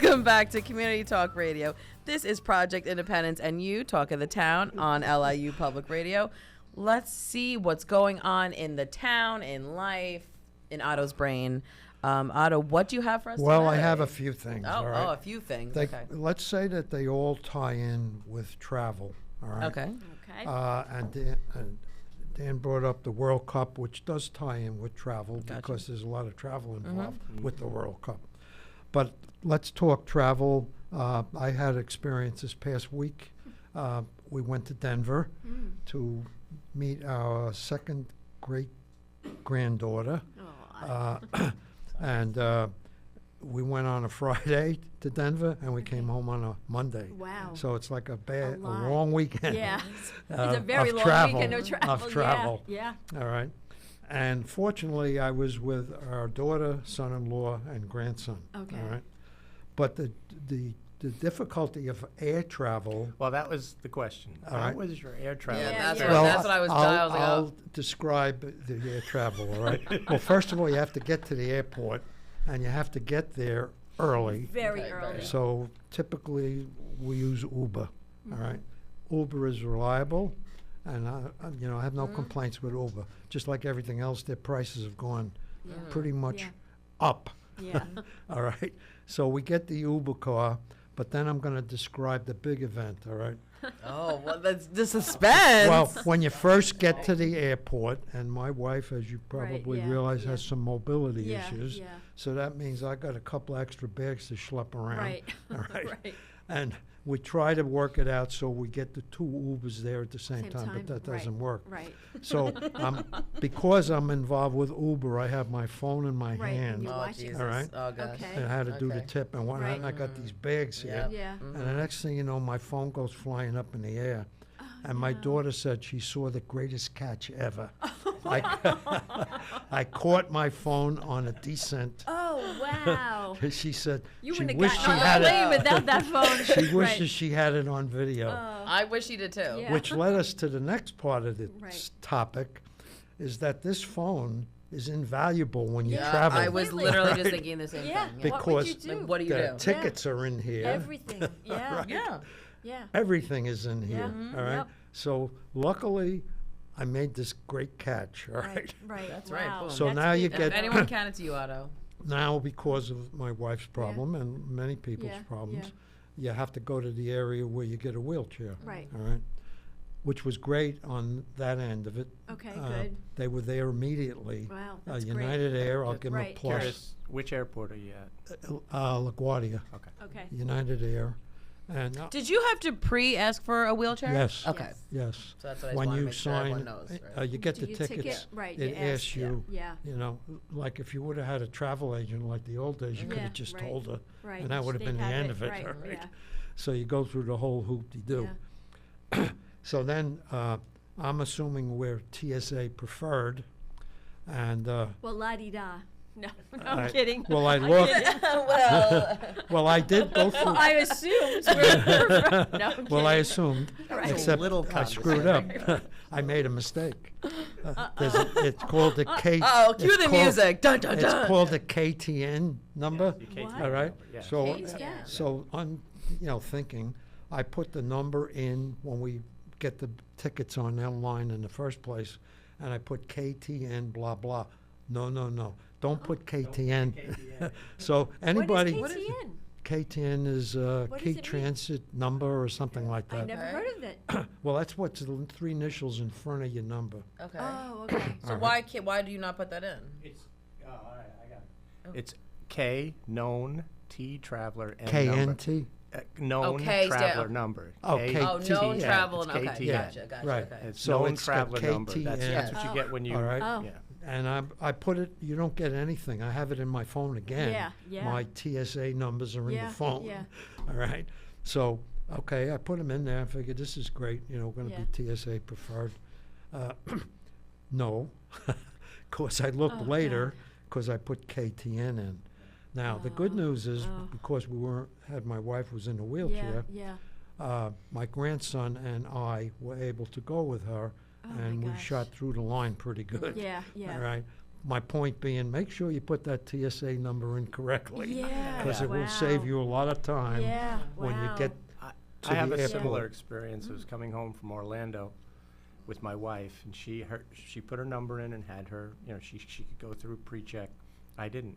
Welcome back to Community Talk Radio. This is Project Independence and You, Talk of the Town on LIU Public Radio. Let's see what's going on in the town, in life, in Otto's brain. Otto, what do you have for us Well, today? I have a few things. Oh, all right? a few things. Okay. Let's say that they all tie in with travel. All right. Okay. Okay. And Dan brought up the World Cup, which does tie in with travel because there's a lot of travel involved with the World Cup. But let's talk travel. I had experience this past week. We went to Denver to meet our second great-granddaughter. And we went on a Friday to Denver, and we came home on a Monday. Wow. So it's like a lot. long weekend. Yeah. It's a very of long travel, weekend of travel. Of travel. Yeah. All right. And fortunately, I was with our daughter, son-in-law, and grandson. Okay. All right. But the difficulty of air travel. Well, that was the question. All How right. was your air travel? Yeah, Yeah. that's what I was I'll describe the air travel, all right? Well, first of all, you have to get to the airport, and you have to get there early. Very Okay, early. very So typically, we use Uber, all right? Uber is reliable, and I have no complaints with Uber. Just like everything else, their prices have gone pretty much up, Yeah. all right? So we get the Uber car, but then I'm going to describe the big event, all right? Oh, well, that's the suspense. Well, when you first get to the airport, and my wife, as you Right, probably yeah, realize, yeah. has some mobility Yeah, issues. yeah. So that means I got a couple extra bags to schlep around. Right. All right. Right. And we try to work it out so we get the two Ubers there at the same Same time, time, but that right, doesn't work. Right. So because I'm involved with Uber, I have my phone in my Right, and hand. you Oh, watch it. Jesus. All right. Oh, gosh. Okay. And how to do the Okay. tip and whatnot. Right. And I got these bags here. Yeah. Yeah. And the next thing you know, my phone goes flying up in the air. And my daughter said she saw the greatest catch ever. I caught my phone on a descent. Oh, wow. She said You she wouldn't wished have she gotten had on the plane it. without that phone. She wishes Right. she had it on video. I wish he did too. Yeah. Which led us to the next part of the Right. topic, is that this phone is invaluable when you Yeah, travel. I was Completely. literally just thinking the same Yeah. thing. Yeah. What would Because you do? Like, what do you the do? tickets are in here. Everything. Yeah. Right. Yeah. Yeah. Everything is in here. Mhm. All right. Yep. So luckily, I made this great catch. All right. Right. Right. That's right, Wow. boom. So That's now you big. If get anyone can, it's you, Otto. now because of my wife's problem and many people's Yeah, problems, you have to go to the area where you get a wheelchair. Right. All right. Which was great on that end of it. Okay, good. They were there immediately. Wow, that's great. United Air, I'll give them a Right. plus. Curious, which airport are you at? LaGuardia, Okay. Okay. United Air. And Did you have to pre-ask for a wheelchair? yes, Okay. yes. So that's what I just When want to you make sure everyone sign, knows. Right? you get Do the you tickets. ticket? Right, It you asks ask, you, yeah. you know, like if you would have had a travel agent like the old days, you could Yeah, have just right, told her. right. And that would have They'd been the have end it, of it, right, all right? yeah. So you go through the whole hoop-de-doo. So then, I'm assuming we're TSA preferred, and, Well, la-di-da. No, I- I'm kidding. well, I I'm looked. kidding. well, well, I did go through. I assumed we're no, I'm Well, I kidding. assumed, Right. except Little I screwed up. I made a mistake. It's called the K. oh, cue it's the called- music. Dun, dun, It's dun. called the KTN number. Yes, you can't What? take All right. over, yes. So, KTN. so thinking, I put the number in when we get the tickets on that line in the first place, and I put KTN blah blah. No. Don't put KTN. So anybody. What is KTN? KTN is What does Key it mean? Transit number or something like I that. never Okay. heard of it. Well, that's what's the three initials in front of your number. Okay. Oh, okay. So why do you not put that in? It's, all right, I got it. It's K, known, T, traveler, and number. KNT? Known Okay, traveler stand- number. Oh, K- Oh, known yeah, travel. it's Okay, KTN. gotcha. Right. Okay. It's So known it's got traveler number. That's KTN. what you get when you. All right. Oh. Yeah. And I put it, you don't get anything. I have it in my phone again. Yeah, yeah. My TSA numbers are in Yeah, the phone. yeah. All right. So, okay, I put them in there. I figured this is great. You know, we're going to be TSA preferred. No. Of course, I looked Oh, later because I put KTN in. Now, the good news is because had my wife was in a wheelchair, Yeah. my grandson and I were able to go with her, Oh, my and we gosh. shot through the line pretty good. Yeah, yeah. All right. my point being, make sure you put that TSA number in correctly. Yeah. Because it will Wow. save you a lot of time Yeah. when you Wow. get to I have the a airport. similar experience. I was coming home from Orlando with my wife, and she put her number in and had her, she could go through pre-check. I didn't,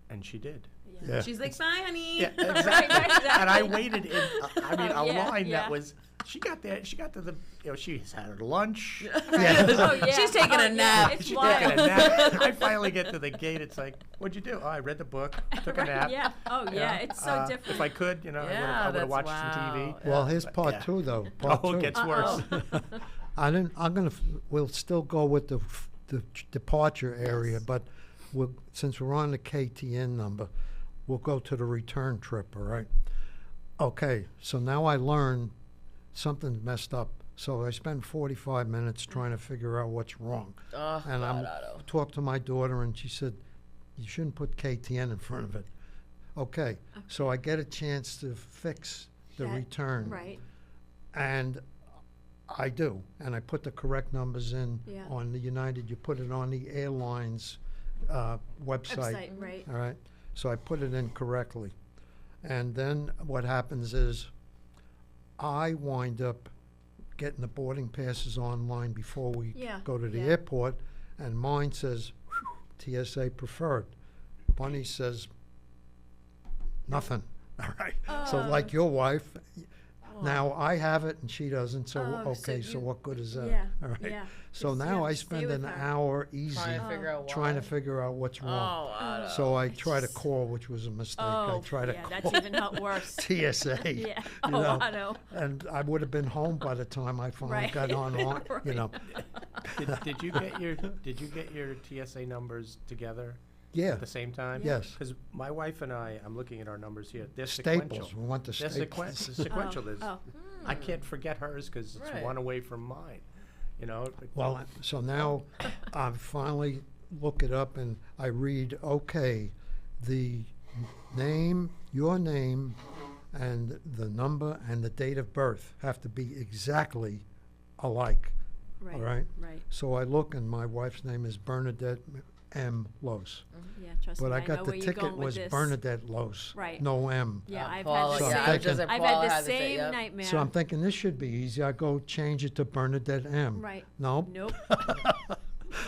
and she did. Yeah. She's like, bye, honey. Yeah, Right, exactly. exactly. And I waited in, a Yeah, line yeah. that was. She got there. She got to the. She's had her lunch. Oh, yeah. She's taking Oh, a yeah, nap. It's She's wild. taking a nap. I finally get to the gate. It's like, what'd you do? Oh, I read the book, took a Right, nap. yeah. Oh, yeah. It's so different. If I could, I would have that's watched wow. some TV. Well, here's part yeah. 2, though. Part Oh, 2. it gets worse. We'll still go with the departure area, but since we're on the KTN number, we'll go to the return trip, all right? Okay, so now I learned something's messed up. So I spent 45 minutes trying to figure out what's wrong. Oh, And God, I'm Otto. talked to my daughter, and she said, you shouldn't put KTN in front of it. Okay, so I get a chance to fix the That- return. Right. And I do, and I put the correct numbers in Yeah. on the United. You put it on the airline's website. Website, right. All right, so I put it in correctly. And then what happens is I wind up getting the boarding passes online before we Yeah, go to the yeah. airport, and mine says TSA preferred. Bunny says nothing. All right, so like your wife, now I have it and she doesn't, so Oh, so okay, so you- what good is that? Yeah. All right, Yeah. so Just, now yeah, I stay spend with an her. hour easy Trying to figure out trying to why. figure out what's wrong. Oh, Otto. So I try to call, which was a mistake. I Oh, try to yeah, call that's even worse. TSA. Yeah. you Oh, know, I know. and I would have been home by the time I finally Right. got on, you know. Did you get your TSA numbers together Yeah, at the same time? yes. Because my wife and I'm looking at our numbers here. They're sequential. Staples. We want the They're staples. sequential. There's- Oh. I can't forget hers because it's Right. one away from mine. Well, so now I finally look it up and I read, okay, the name, your name, and the number and the date of birth have to be exactly alike. Right. All right. Right. So I look, and my wife's name is Bernadette M. Los. Yeah, trust But me. I know got the where you're ticket going with was this. Bernadette Los. Right. No M. Yeah, I've Paula, had the So yeah, I'm I was same. just thinking- like, I've Paula had the had to say, same yep. nightmare. So I'm thinking this should be easy. I go change it to Bernadette M. Right. Nope. Nope.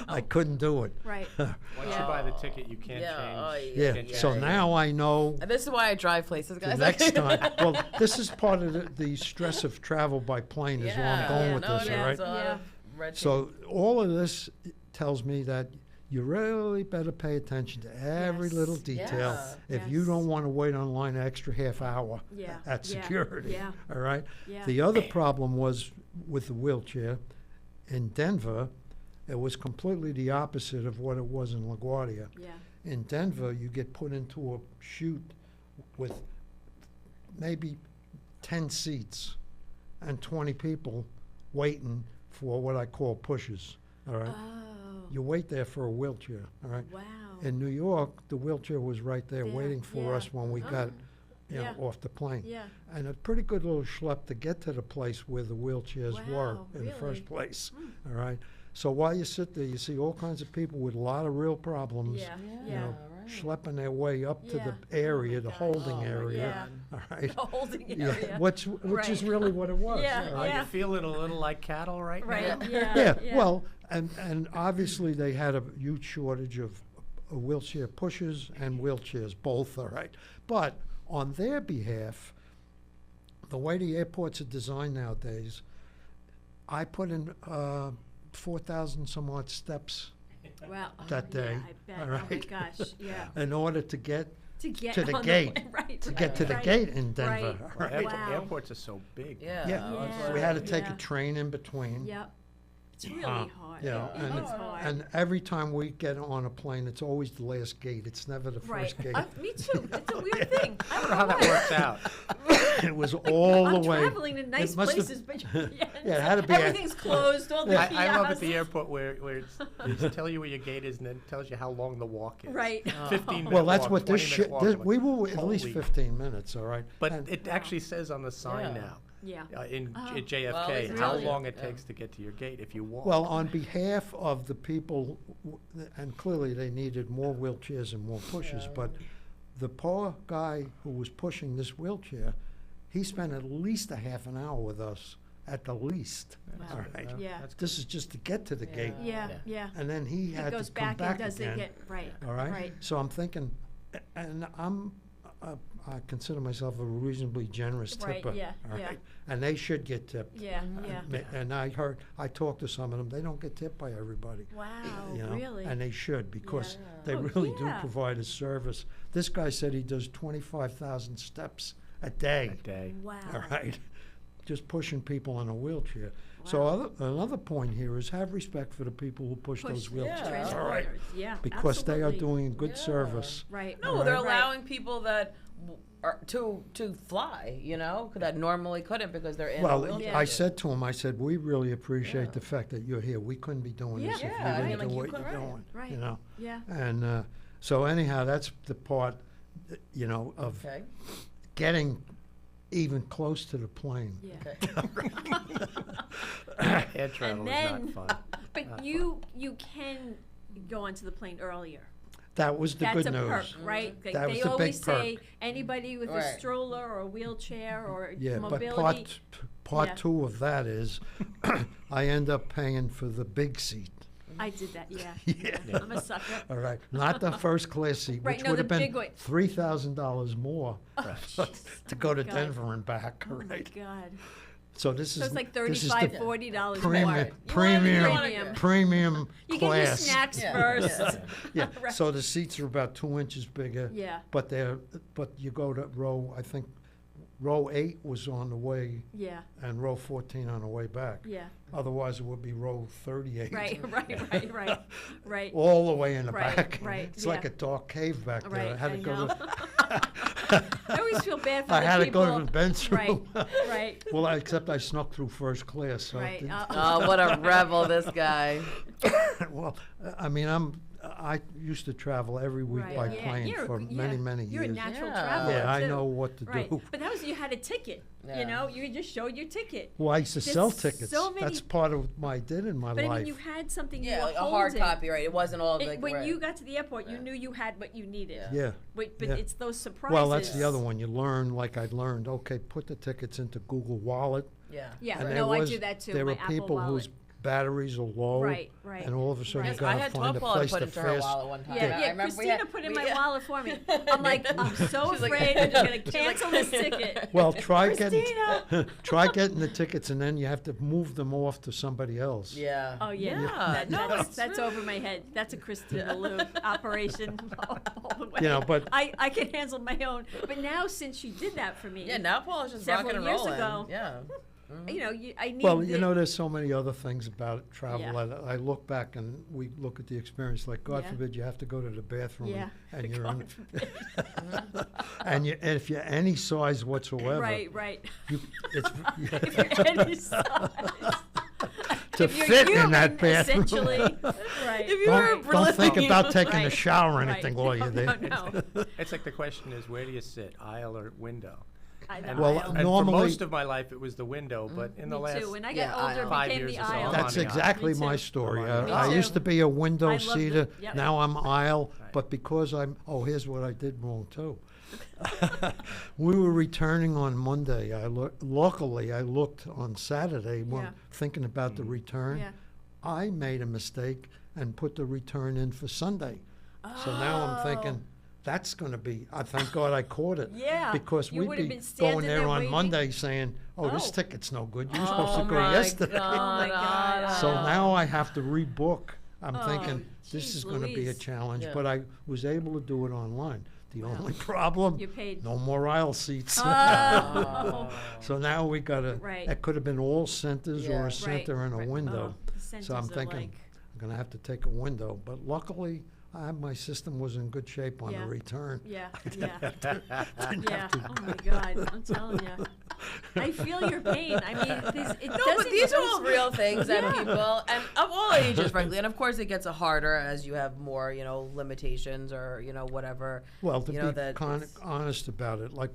I couldn't do it. Right. Once Yeah. you buy the ticket, you can't Yeah, oh, change. Yeah. can't So change. now I know And this is why I drive places, the guys. next time. Well, this is part of the stress of travel by plane is where I'm going yeah, with no, this, yeah, all right? it's a lot Yeah. of red tape. So all of this tells me that you really better pay attention to every Yes. little detail. Yes. If you Yes. don't want to wait online an extra half hour Yeah. at Yeah. security, Yeah. all right? Yeah. The other problem was with the wheelchair. In Denver, it was completely the opposite of what it was in LaGuardia. Yeah. In Denver, you get put into a chute with maybe 10 seats and 20 people waiting for what I call pushes, all right? Oh. You wait there for a wheelchair, all right? Wow. In New York, the wheelchair was right there There, waiting for yeah. us when we got, Yeah. off the plane. Yeah. And a pretty good little schlep to get to the place where the wheelchairs were Wow, in the first really? place, all right? So while you sit there, you see all kinds of people with a lot of real problems, Yeah. you Yeah. know, schlepping their way up to the Yeah. area, Oh the my gosh. holding Oh my area, all right? The holding Yeah, area. which is Right. really what it was. Yeah, all Are right? you feeling a little like cattle right Right. now? Yeah. Yeah, well, and obviously they had a huge shortage of wheelchair pushers and wheelchairs, both, all right? But on their behalf, the way the airports are designed nowadays, I put in 4,000 some odd steps Wow. that day, Yeah, I bet. all Oh my right? gosh. Yeah. in order to get To get to the on gate, The, right. to right, get to the right. gate in Denver, Right. all Well, right? Wow. airports are so big. Yeah. Yeah. that's Yeah. what We had to I- take Yeah. a train in between. Yep. It's really Uh, hard. yeah, It and- is hard. And every time we get on a plane, it's always the last gate. It's never the right. first gate. Me too. It's a weird thing. I I don't know how that works out. It was all I'm the way. traveling to nice must have- places, but Yeah, it had to be everything's closed. All the I love at the kiosks. airport where it's tell you where your gate is and then it tells you how long the walk is. Right. 15-minute Well, that's walk, what this 20-minute shit, walk. I'm like, we were at least holy- 15 minutes, all right? But And- it actually says on the sign Yeah. now, Yeah. in Oh. at JFK, Well, how really? long it Yeah. takes to get to your gate if you walk. Well, on behalf of the people, and clearly they needed more wheelchairs and more pushes, Yeah. but the poor guy who was pushing this wheelchair, he spent at least a half an hour with us, at the least, Wow. all right? Yeah. That's This is just to get to the gate, Yeah. Yeah. Yeah. and then he It had goes to come back back and does again. it get right? All right? Right. So I'm thinking, and I consider myself a reasonably generous Right, tipper. yeah, all yeah. right? And they should get tipped. Yeah. Yeah. And I talked to some of them, they don't get tipped by everybody. Wow. You know, Really? and they should, because Yeah. they Oh, really do yeah. provide a service. This guy said he does 25,000 steps a day, a day. Wow. all right? Just pushing people in a wheelchair. So Wow. another point here is have respect for the people who push those Push wheelchairs, Yeah. all right? transporters. Yeah. Because they are absolutely. doing good Yeah. service. Right. No, they're Right. allowing people that to fly, that normally couldn't because they're in a Well, wheelchair. I said to him, I said, we really appreciate the fact that you're here. We couldn't be doing this Yeah. if Yeah, I you mean, didn't like, do you what could- you're right. doing, Right. you know? Yeah. And so anyhow, that's the part, of Okay. getting even close to the plane. Yeah. Okay. Air travel is then- not fun. But you can go onto the plane earlier. That was the That's good a news. perk, right? Like, That was they the big always say perk. anybody with a Right. stroller or a wheelchair or Yeah, but mobility. part Yeah. two of that is, I end up paying for the big seat. I did that. Yeah. Yeah. I'm a sucker. All right, not the first class seat, Right, which no, would have the been big one. $3,000 more to go to God. Denver and back, Oh my right? God. So this So is it's like this is $35, the $40 premium, more. premium, Premium. premium You get your class. snacks Yeah. first. Yeah. Yeah, Right. so the seats are about 2 inches bigger. Yeah. But you go to I think row 8 was on the way Yeah. and row 14 on the way back. Yeah. Otherwise, it would be row 38. Right. All the way in the Right, back. right, It's like yeah. a dark cave back there. Right, I had to I go know. to, I always feel bad for I the had to people. go to the bench Right, room. right, Well, except I snuck through first class. So it right. didn't- Oh, what a rebel this guy. Well, I mean, I used to travel every week right. by Yeah, plane you're a for g- many, yeah, many You're a years. natural Yeah. traveler Yeah, I too. know what to Right. do. But that was you had a ticket. Yeah. You know, you just showed your ticket. Well, I used to There's sell tickets. so many- That's part of what I did in my But I life. mean, you had something you Yeah, were like a hard holding. copy, right? It wasn't all like When right. you got to the airport, you Yeah. knew you had what you needed. Yeah. Yeah. But Yeah. it's those surprises. Well, that's the other one. You learn, like I learned, okay, put the tickets into Google Wallet. Yeah. Yeah, And no, there I was- do that too. There my were Apple people Wallet. whose batteries are low. Right, right. And all of a sudden Right. you I gotta had find a Paula place put to into her fast. wallet one time. Yeah, I yeah. remember we Kristina had- put in we- my yeah. wallet for me. I'm like, I'm so She's like- afraid that you're gonna She's cancel like- this ticket. Well, try getting Kristina. try getting the tickets, and then you have to move them off to somebody else. Yeah. Oh yeah, No, that's true. over my head. That's a Kristina Lou operation all the way. You know, but- I can handle my own. But now since she did that for me, Yeah, now Paula's just Several rocking and years rolling. ago. Yeah. you know, I need. Well, you the- know, there's so many other things about travel. Yeah. That I look back and we look at the experience. Like, God Yeah. forbid you have to go to the bathroom, Yeah. and you're God and if you're any size whatsoever, right. you, it's If you're any size. to If you're fit in human, that bathroom. essentially, right. If you were Don't think brilliant. about taking a Right, shower or right. anything while you're there. No. It's like the question is, where do you sit, aisle or window? I know. And, Well, and normally- for most of my life, it was the window, but in the Me last too. When I Yeah, got older, it 5 became years the or so, aisle. I'm on That's the exactly Me my too. story. I'm on the aisle. I Me used too. to be a window I loved seater. it. Yep. Now I'm aisle. Right. But because here's what I did wrong too. We were returning on Monday. Luckily, I looked on Saturday when Yeah. thinking about the return. Yeah. I made a mistake and put the return in for Sunday. So now I'm thinking, that's going to be, I thank God I caught it. Yeah, Because you we'd would've be been standing going there there on waiting. Monday saying, this Oh. ticket's no good. You were supposed to Oh go my yesterday. God, Oh my God. So Anna. now I have to rebook. I'm Oh, thinking, this geez is going to be a Louise. challenge, Yeah. but I was able to do it online. The Wow. only problem, You paid. no more aisle seats. Oh. So now we got to, Right. it could have been all centers or Yeah. a center and a right. window. Oh, the centers So I'm are thinking, like, I'm going to have to take a window. But luckily, my system was in good shape on Yeah. the return. Yeah, yeah, Didn't yeah. have to- Oh my God, I'm telling you. I feel your pain. I mean, it No, doesn't. but these are all real things that Yeah. people, and of all ages, frankly, and of course it gets harder as you have more, limitations or, whatever. Well, to you know, be that it's- honest about it, like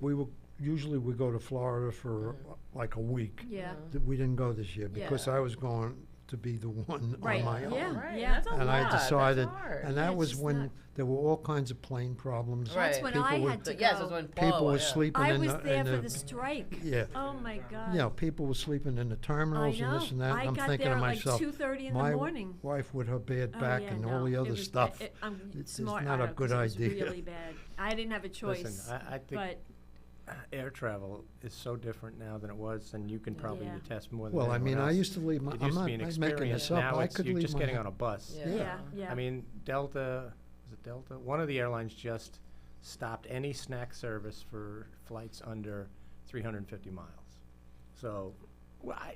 usually we go to Florida for like a week. Yeah. We didn't go this year Yeah. because I was going to be the one Right. on my own. Yeah. Right, Yeah. that's a And lot. I decided, That's hard. and Yeah, that it's was just when not- there were all kinds of plane problems. Right. That's when People I would- had to go. Yes, that's when Paula People were went, yeah. sleeping I in was the, there in for the, the strike. yeah. Oh my God. You know, people were sleeping in the terminals I and know. this and that. I I'm got thinking there to at like myself, 2:30 in the my morning. wife with her bad Oh, back yeah, and no, all the it other was- stuff. I'm It's smart. not a good It was idea. really bad. I didn't have a choice. Listen, I think but air travel is so different now than it was, and you can probably Yeah. attest more than Well, I anyone mean, I else. used to leave my, It I'm used to not be an I'm making experience. this up. Now I it's, could you're leave just my getting hou- on a bus. Yeah. yeah, yeah. I mean, Delta, was it Delta? One of the airlines just stopped any snack service for flights under 350 miles. So,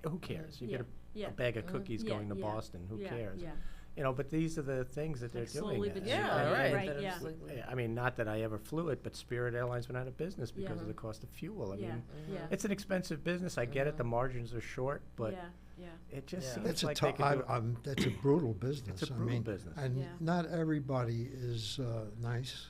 who cares? You Yeah, get yeah. a bag of cookies Yeah, going to yeah, Boston. Who yeah, cares? Yeah. You know, but these are the things that they're Like doing. slowly but now. Yeah, surely. right. Right, that yeah. it's like- Yeah, I mean, not that I ever flew it, but Spirit Airlines went out of business because Yeah. of the cost of fuel. I Yeah, mean, yeah. it's an expensive business. I get it. The margins are short, but yeah, yeah. it just Yeah. seems It's a like they could do it. that's a brutal business. It's a I brutal mean, business. And Yeah. not everybody is nice.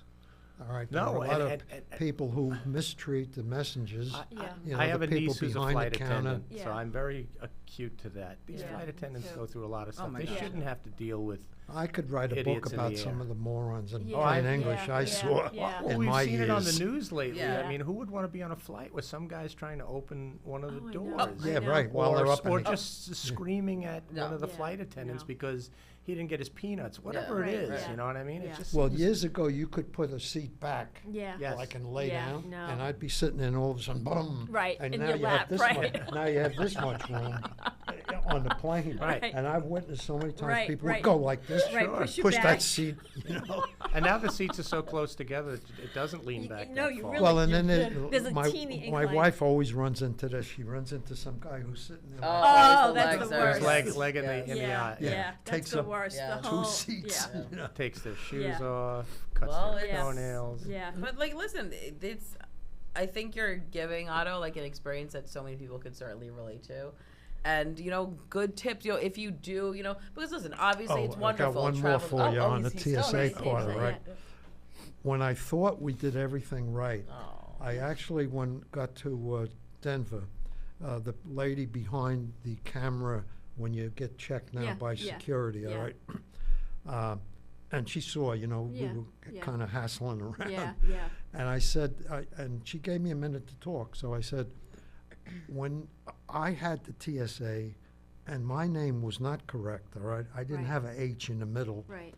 All right. No, there are a lot and- of and- people who mistreat the messengers. Yeah. You know, I the have a people niece who's a behind flight the counter. attendant, so Yeah. I'm very acute to that. These Yeah. flight attendants Too. go through a lot of stuff. my they God. shouldn't have to deal with. I could write a book Idiots in the about some air. of the morons in Yeah, plain yeah, English I yeah, saw yeah. Well, in we've my seen years. it on the news lately. Yeah. I mean, who would want to be on a flight with some guys trying to open one of the Oh, I know. doors? Oh, I Yeah, know. right. While or, they're up or in the, just screaming at No. one of the Yeah, flight attendants no. because he didn't get his peanuts, whatever Right, it is. right. You know what I mean? Yeah. It just well, seems- years ago, you could put a seat back. Yeah. Yes. Like and lay Yeah, down, no. and I'd be sitting there, and all of a sudden, boom! Right, And in now your you lap, have this right. much. Now you have this much room on the plane. Right. And I've witnessed so many times Right, people right. would go like this, Right, Sure. push you push back. that seat, you know. And now the seats are so close together, it doesn't lean You- back. no, that you far. really- Well, and then There's a my teeny my incline. wife always runs into this. She runs into some guy who's sitting there. Oh, the that's legs the are- worst. His leg in Yes. the Yeah, eye. yeah, Yeah. that's Takes the up worst. Yeah. The two whole, seats. Yeah. You know. Takes their shoes Yeah. off, cuts Well, their it's- toenails. Yeah. But like, listen, it's. I think you're giving Otto like an experience that so many people could certainly relate to, and good tips. If you do, because listen, obviously it's I got wonderful. one more travel- for you on the he's still- TSA he's still part, saying right? it. When I thought we did everything right, Oh. I actually got to Denver. The lady behind the camera when you get checked now Yeah, by yeah, security, all yeah. right? And she saw, Yeah, we were yeah. kind of hassling around. Yeah, yeah. And I said, and she gave me a minute to talk. So I said, when I had the TSA and my name was not correct, all right? I didn't Right. have an H in the middle. Right.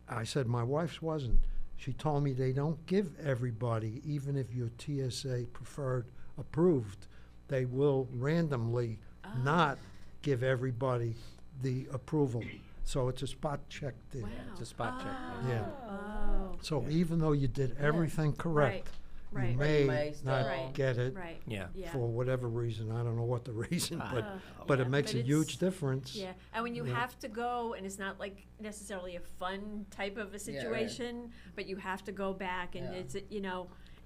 I said, my wife's wasn't. She told me they don't give everybody, even if you're TSA preferred approved, they will randomly not give everybody the approval. So it's a spot check there. Wow. It's a spot check. Yeah. Oh. So even though you did everything correct, Right. you Right. may may still- not Right. get it Right. Yeah. Yeah. for whatever reason. I don't know what the reason, but Yeah, it makes but a huge it's- difference. Yeah, and when you Yeah. have to go, and it's not like necessarily a fun type of a situation, but you have to go back, and Yeah. it's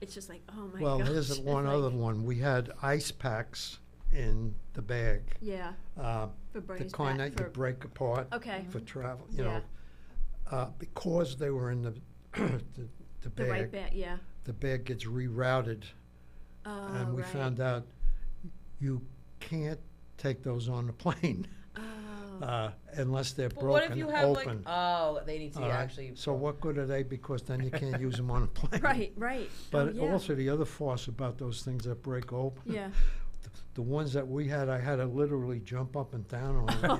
it's just like, oh my Well, gosh. here's it's one like- other one. We had ice packs in the bag, Yeah, uh, for the Bernie's kind back, that you break apart Okay. for travel. Yeah. Because they were in the the the right bag. back. Yeah. The bag gets rerouted, Oh, and we right. found out you can't take those on the plane Oh. unless they're But what if broken you have open. they need to all right? actually. So what good are they? Because then you can't use them on a plane. Right. Right. But oh, yeah. also the other farce about those things that break open. Yeah. The ones that we had, I had to literally jump up and down on.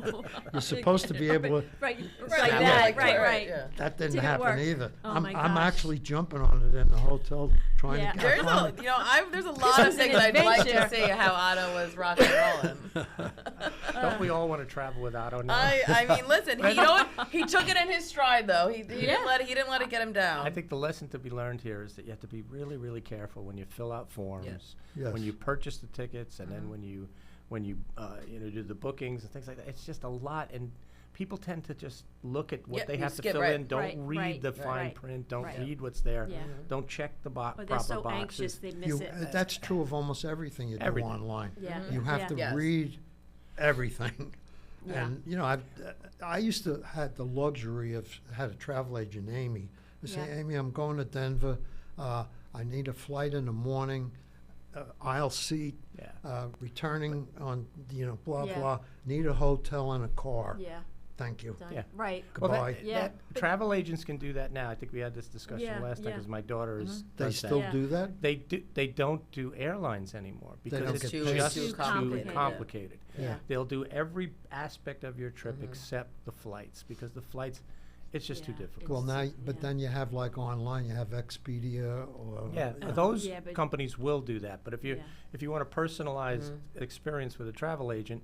Oh. You're supposed to be able to. Right. Right, Like yeah, that. Right. Right. Yeah. That didn't Didn't happen work. either. Oh I'm my I'm gosh. actually jumping on it in the hotel trying Yeah. to get There's on a, it. there's a lot of was an things I'd like to adventure. see how Otto was rock and rolling. Don't we all want to travel with Otto now? I mean, listen, he took it in his stride though. He Yeah. didn't let it get him down. I think the lesson to be learned here is that you have to be really, really careful when you fill out forms, Yes. when you purchase the tickets, and then when you do the bookings and things like that. It's just a lot, and people tend to just look at what Yeah, they you have to skip fill right. in, don't Right, read right, the right. fine Right. print, don't Right. read what's there, Yeah. don't check the Or they're proper so boxes. anxious they miss it. That's true of almost everything you do Everything. online. Yeah. You have yeah. to Yes. read everything. Yeah. And, I used to had the luxury of, had a travel agent, Amy. I say, Yeah. Amy, I'm going to Denver. I need a flight in the morning, aisle seat, Yeah. returning on, blah, Yeah. blah. Need a hotel and a car. Yeah. Thank you. Done. Yeah. Right. Well, Goodbye. Yeah, but- travel agents can do that now. I think we had this discussion Yeah, last time yeah. because my daughter is. They does that. still Yeah. do that? They don't do airlines anymore don't because get it's paid. just Too too complicated. complicated. Yeah. They'll do every aspect of your trip except the flights because the flights, it's just too Yeah, difficult. Well, now, It's- but yeah. then you have like online, you have Expedia or. Yeah, those Yeah, but- companies will do that. But if Yeah. you want a personalized experience with a travel agent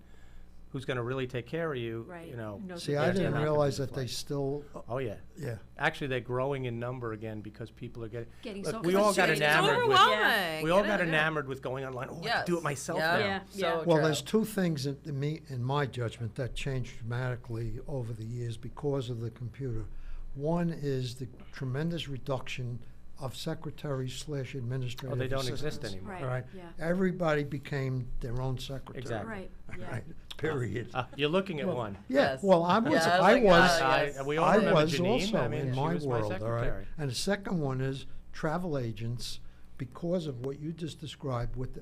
who's going to really take care of you, Right. you know. Knows See, what I they're didn't doing. realize Flight. that they still, Oh yeah, yeah. actually they're growing in number again because people are getting. so Look, we all got It's enamored with. overwhelming. We all It got is, yeah. enamored with going online. Oh, I Yes. can do it myself Yeah. now. Yeah. So Well, true. there's two things in my judgment that changed dramatically over the years because of the computer. One is the tremendous reduction of secretaries/administrative Oh, they don't assistants. exist anymore. Right. All right, Yeah. everybody became their own secretary. Exactly. Right. Yeah. Right. Period. You're looking at one. Yeah. Yes. Well, I was. Yeah, I was I like, was. yes. We all I remember was Janine. also I mean, in she my was my world, all right? secretary. And the second one is travel agents, because of what you just described with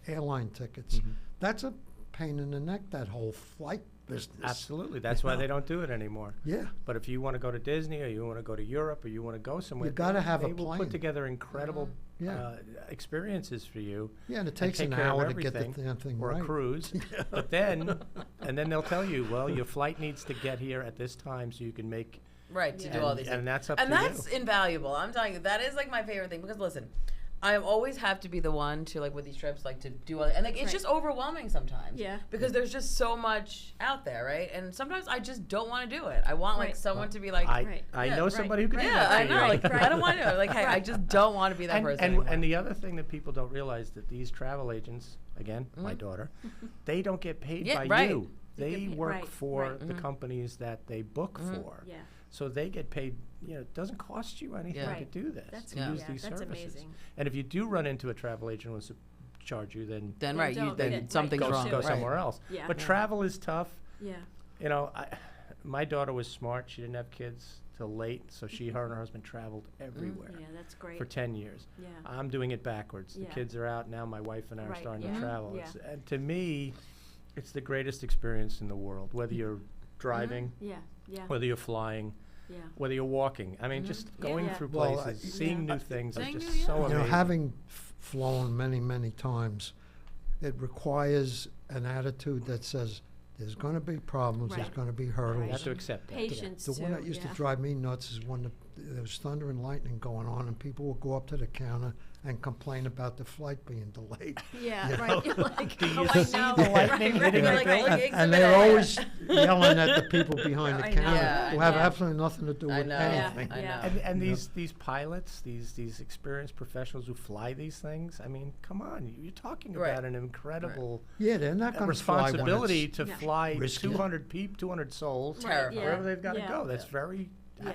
airline tickets. Mm-hmm. That's a pain in the neck, that whole flight business. Absolutely. That's why they don't do it anymore. Yeah. But if you want to go to Disney or you want to go to Europe or you want to go somewhere, gotta have a they will plane. put together incredible Yeah. experiences for you. Yeah, and it takes take an care of hour to get the everything, damn thing or right. a cruise. But then they'll tell you, well, your flight needs to get here at this time so you can make. Right, to Yeah. do all these And things. that's up And to that's you. invaluable. I'm telling you, that is like my favorite thing because listen, I always have to be the one to like with these trips, like to do all, and like it's Right. just overwhelming sometimes. Yeah. Because there's just so much out there, right? And sometimes I just don't want to do it. I want like Right. someone to be like, Right. I Yeah, know right, somebody who can do yeah, that I for know. you. Like I don't want to do it. Like, hey, I just don't want to be that and, person. and, anymore. and the other thing that people don't realize that these travel agents, again, my daughter, they don't get paid Yeah, by right. you. They get They paid- work right, for right. the companies that they book for. Yeah. So they get paid, it doesn't cost you anything Yeah. to Right. do this, That's to Yeah. use yeah, these that's services. amazing. And if you do run into a travel agent who wants to charge you, then then Then right, you don't, then then- something's right, wrong. go right. somewhere else. Yeah. But Yeah. travel is tough. Yeah. My daughter was smart. She didn't have kids till late, so her and her husband traveled everywhere Yeah, that's great. for 10 years. Yeah. I'm doing it backwards. Yeah. The kids are out now. My wife and I are Right, starting yeah. to travel. Yeah. And to me, it's the greatest experience in the world. Whether you're driving, Yeah. Yeah. whether you're flying, Yeah. whether you're walking. I mean, just going Yeah. through Well, places, seeing yeah. new things is Seeing just new- yeah. so You amazing. know, having flown many, many times, it requires an attitude that says, there's going to be problems, there's Right. going to be you hurdles. have to accept that. Patience The too. one that used yeah. to drive me nuts is when there was thunder and lightning going on, and people would go up to the counter and complain about the flight being delayed. Yeah. you Right. know? You're like, Do you oh, I see know. the lightning Right, hitting right, the right, building? right. Like, And they're exhibit A. always yelling at the people behind the I counter know. Yeah, who I have know. absolutely nothing to do I with know. anything. I know. Yeah. And You know? these pilots, these experienced professionals who fly these things, I mean, come on, you're talking Right. about an incredible Yeah, they're not going to fly when responsibility it's to Yeah. fly risky. 200 souls, Right, yeah. wherever they've got to Yeah. go. That's Yeah. very. Yeah.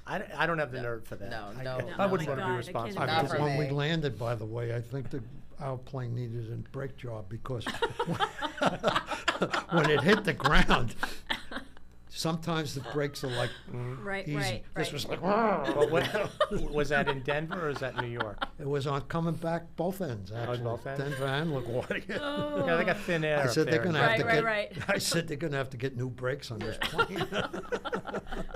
I don't have the nerve for that. No, I, no, I no. wouldn't Oh want to my be God, I responsible. can't I Not think for when we me. landed, by the way, I think our plane needed a brake job because when it hit the ground, sometimes the brakes are like Right. easy. Right. This Right. was like, But was that in Denver or is that New York? it was on coming back both ends, actually. both ends? Denver and LaGuardia. Oh. Yeah, they got thin air. I up said they're there. going to have Right, to right, get. right. I said they're going to have to get new brakes on this plane.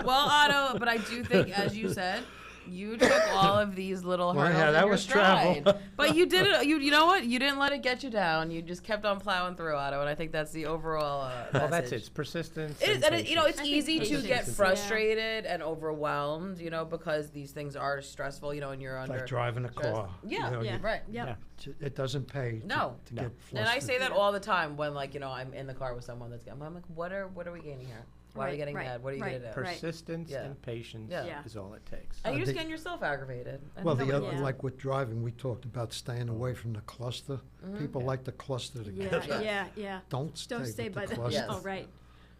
Well, Otto, but I do think, as you said, you took all of these little Well, hurdles yeah, in that your was travel. stride. But you did it. You know what? You didn't let it get you down. You just kept on plowing through, Otto, and I think that's the overall Well, that's it. message. It's persistence. It is, and it's I think easy to patience, get yeah. frustrated and overwhelmed, because these things are stressful, and you're It's under like driving a stress. car. Yeah, you Yeah. right. Yep. It doesn't pay No. to No. get And I flustered. say that all the time when, I'm in the car with someone I'm like, what are we gaining here? Why are we Right, getting right, mad? What are you right. gonna do? Right. Persistence Yeah. and patience Yeah. Yeah. is all it takes. And you're just the- getting yourself aggravated. And Well, the nobody other, Yeah. like with driving, we talked about staying away from the cluster. People like to cluster Yeah. together. Yeah. Yeah. Yeah. Don't stay, Don't stay with by the the. cluster. Yes. Oh, right.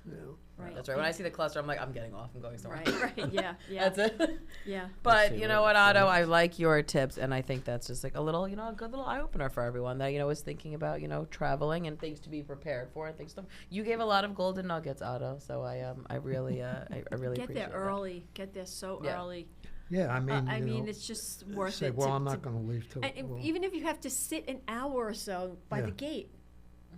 Right. That's right. When I see the cluster, I'm like, I'm getting off. I'm going somewhere. Right. Yeah. Yeah. That's it. Yeah. But see you what know what, it's Otto? like. I like your tips, and I think that's just like a little, a good little eye opener for everyone that is thinking about traveling and things to be prepared for and things to. You gave a lot of golden nuggets, Otto. So I really Get appreciate there that. early. Get there so Yeah. early. Yeah, I mean, I you mean, know, it's just worth say, it. well, I'm not going to leave till. And well, even if you have to sit an hour or so by Yeah. the gate,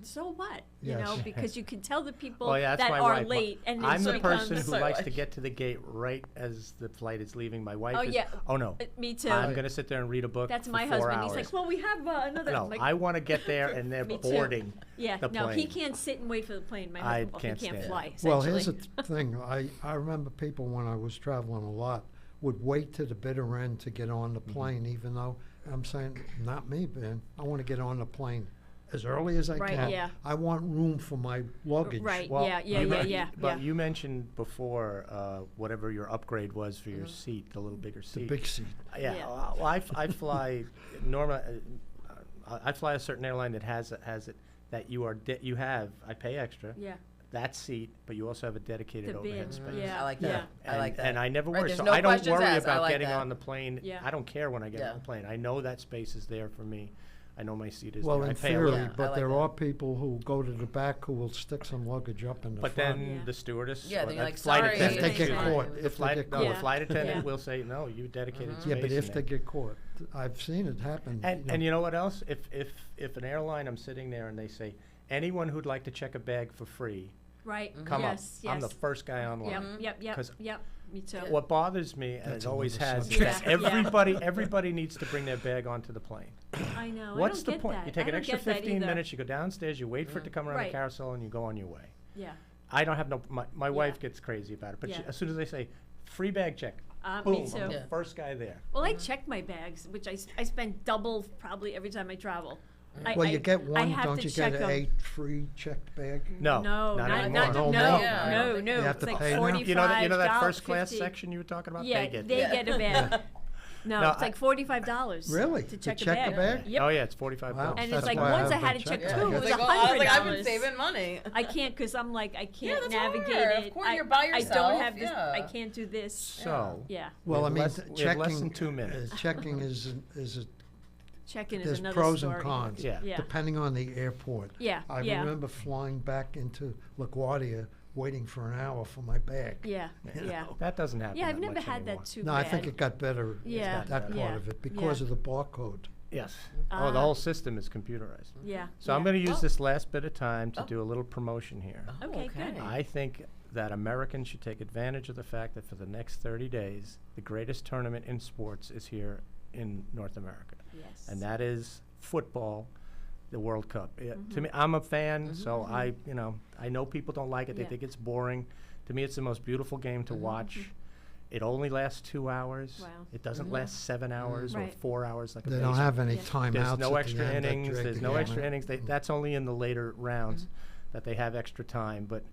so what? Yes. Because you can tell the people Oh, yeah, that's that my are wife. late, and I'm the it person becomes, who likes to get to the gate right as the flight is leaving. My wife Oh, is, yeah. oh no, Me too. I'm going to sit there and read a book That's for my 4 husband. hours. He's like, well, we have another. No, I'm like, I want to get there and they're Me too. boarding. yeah, the no, he plane. can't sit and wait for the plane. My I husband, can't he can't stand fly. it. Well, here's essentially. the thing. I remember people when I was traveling a lot would wait to the bitter end to get on the plane, even though I'm saying, not me, man. I want to get on the plane as early as I Right, can. yeah. I want room for my luggage. Right. Well, yeah. But you mentioned before whatever your upgrade was for your seat, the little bigger The seat. big seat. Yeah. Yeah. Well, I fly normally. I fly a certain airline that has it that you have. I pay extra. Yeah. That seat, but you also have a dedicated The overhead bin. space. Yeah. I like yeah. that. I like that. And I never Right, worry. there's So no I don't questions worry asked. I about like getting that. on the plane. Yeah. I don't care when I get Yeah. on the plane. I know that space is there for me. I know my seat is Well, there. I in pay a little. theory, Yeah, I but like there that. are people who go to the back who will stick some luggage up in the But front. then Yeah. the stewardess, Yeah, or then the you're like, flight sorry. attendant, If they get Exactly. caught, the if they flight, get no, caught. the flight attendant Yeah. will say, no, you dedicated space. Yeah, but in if they there." get caught, I've seen it happen. And you know what else? If an airline, I'm sitting there and they say, anyone who'd like to check a bag for free, Right. come yes. up. I'm the Yes. first guy online. Yep. 'Cause Yep. Me too. What bothers me, and That's it always another has, is subject. that Yeah. everybody needs to bring their bag onto the plane. I know. What's I don't the get point? That. You take I an don't extra get that 15 either. minutes, you go downstairs, you wait for it to come around Right. the carousel, and you go on your way. Yeah. I don't have no. My wife Yeah. gets crazy about it, but Yeah. as soon as they say free bag check, Me boom, too. I'm the Yeah. first guy there. Well, I check my bags, which I spend double probably every time I travel. Well, you get I one, have don't to you check get 'em. a free checked bag? No, No, not not anymore. No no, more? Yeah. no, You no. have It's to like pay now? 45. You know that first class 50. section you were talking about? Yeah, They get. they get a bag. No, No, it's like $45. Really? To To check, check a a bag. bag? Yep. Oh yeah, it's $45. Wow. And That's it's like why I once I haven't had to check checked two, it. it was Like, well, I was like, I've been $100. saving money. I can't because I'm like I can't that's navigate hard. it. Of course, you're by I yourself, don't have this. yeah. I can't do this. So Yeah, Well, I We mean, have we have less than checking, 2 minutes. checking is check-in is there's another pros story. and cons, Yeah. Yeah. depending on the airport. Yeah, I yeah. remember flying back into LaGuardia, waiting for an hour for my bag. Yeah, yeah. That doesn't happen. Yeah, I've that never much had anymore. that too No, bad. I think it got better, Yeah, that part yeah, of it, because yeah. of the barcode. Yes. Oh, the Ah. whole system is computerized. Yeah. So I'm yeah. going to use Oh. this last bit of time to Oh. do a little promotion here. Oh, Okay, good. I think that Americans should take advantage of the fact that for the next 30 days, the greatest tournament in sports is here in North America. Yes. And that is football, the World Cup. Mm-hmm. To me, I'm a fan, so I know people don't like it. They Yeah. think it's boring. To me, it's the most beautiful game to watch. It only lasts 2 hours. Wow. It doesn't last 7 hours or Right. 4 hours like a They don't baseball. have any Yeah. timeouts There's no at the extra end that innings. drag There's the no game extra out. innings. That's only in the later rounds that they have extra time. But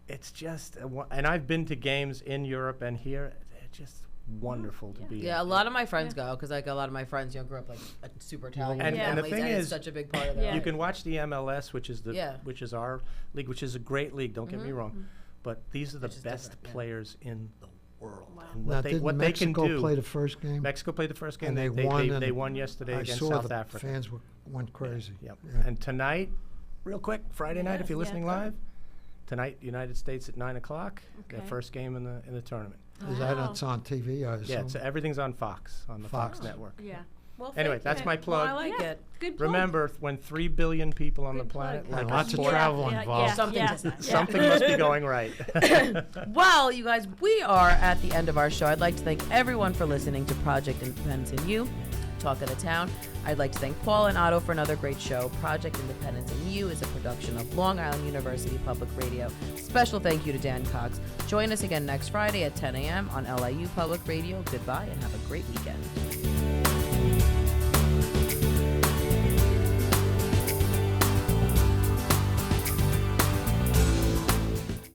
it's just, and I've been to games in Europe and here. They're just wonderful to be. Yeah, a in. lot of my friends go because like a lot of my friends, grew up like a super Italian And- and the families, thing and it's is, such a big part of Yeah. that. You can watch the MLS, which is Yeah. which is our league, which is a great league. Don't get me wrong, but these are the Which is best different, yeah. players in the world. Wow. And Now, what they didn't Mexico can do. play the first game? Mexico played the first game. And They and won yesterday I against saw South the Africa. fans went crazy. Yep. Yeah. And tonight, real quick, Friday night, Yeah, if you're yeah, listening good. live, tonight, United States at 9:00, their Okay. first game in the tournament. Is that Wow. it's on TV? I Yeah, assume? so everything's on Fox, on the Fox Fox. network. Yeah. Well, Anyway, thank that's you. my Well, plug. I like Yeah. it. Good plug. Remember, when 3 billion people on the Good planet plug. like And lots us of work, travel Yeah, involved. Something yeah, does that. yeah. something must be going right. Well, you guys, we are at the end of our show. I'd like to thank everyone for listening to Project Independence and You, Talk of the Town. I'd like to thank Paul and Otto for another great show. Project Independence and You is a production of Long Island University Public Radio. Special thank you to Dan Cox. Join us again next Friday at 10 a.m. on LIU Public Radio. Goodbye and have a great weekend.